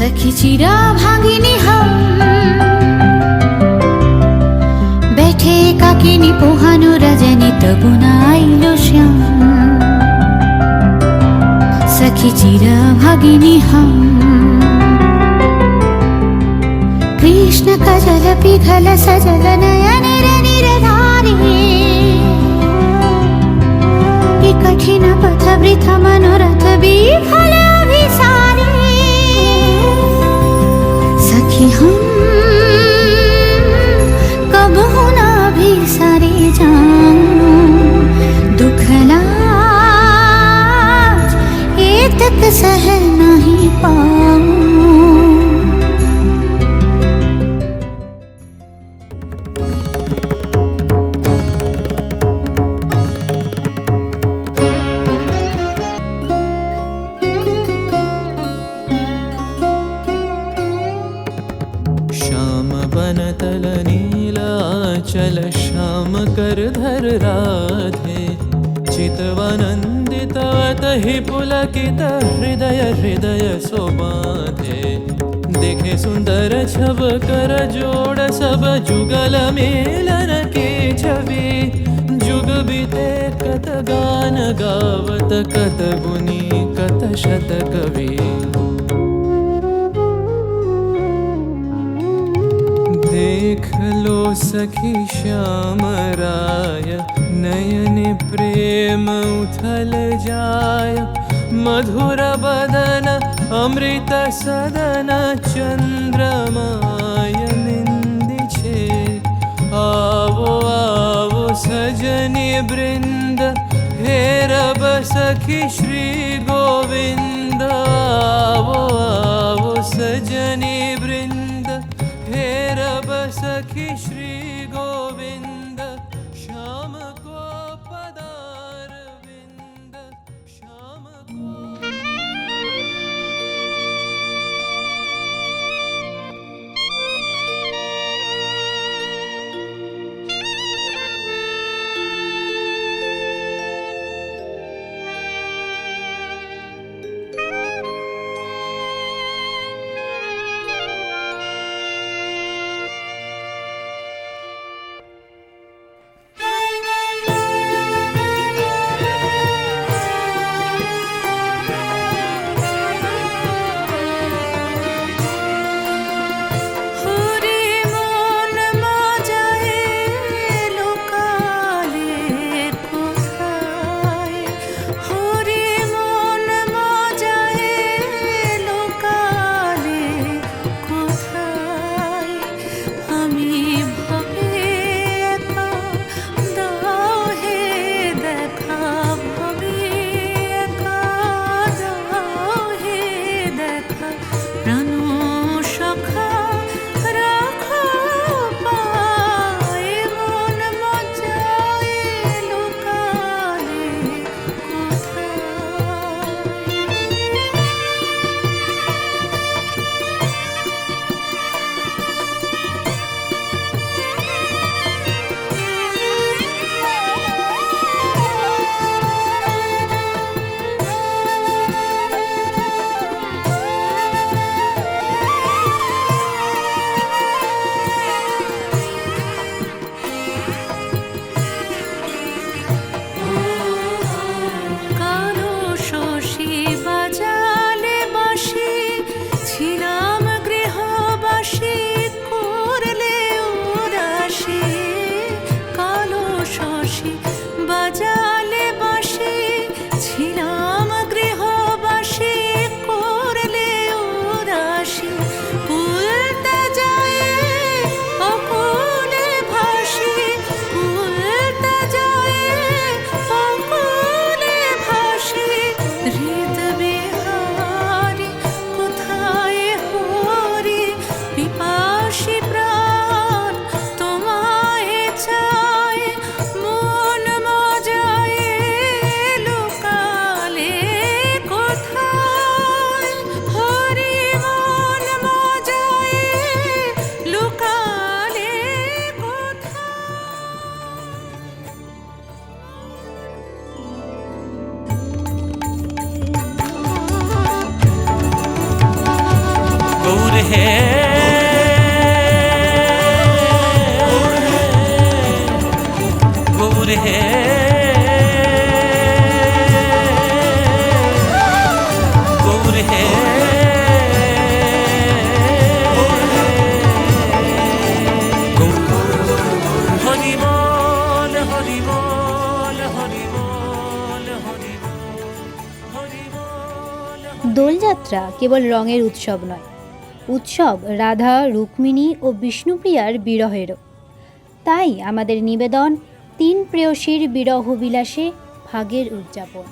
सखी चिरा भागिनी हम बैठे काकिनी पोहानो रजनी तबु ना आइलो श्याम सखी चिरा भागिनी हम कृष्ण कजल पिघल सजल नयन निरधारी कठिन पथ वृथ मनोरथ विफल अभिसारी सखी हम कब होना भी सारे जाऊं दुख लाज ये तक सह नहीं पाऊं। बनतल नीलाचल श्याम कर धर राधे चितवनंदितवत हि पुलकित हृदय हृदय सोबाधे देखे सुंदर छब कर जोड़ सब जुगल मेलन के छवि जुग बीते कत गान गावत कत गुनी कत शत कवि देख लो सखी श्याम राय नयन प्रेम उथल जाय मधुर बदन अमृत सदन चंद्रमाय निंदी छे आवो आवो सजनी वृंद हे रब सखी श्री गोविंद आवो आवो सजनी वृंद हे रब सखी श्री गोविंद श्याम को पदार विंद श्याम को রথযাত্রা কেবল রঙের উৎসব নয়, উৎসব রাধা, রুক্মিণী ও বিষ্ণুপ্রিয়ার বিরহেরও। তাই আমাদের নিবেদন 3 প্রেয়সীর বিরহ বিলাসে ভাগের উদযাপন।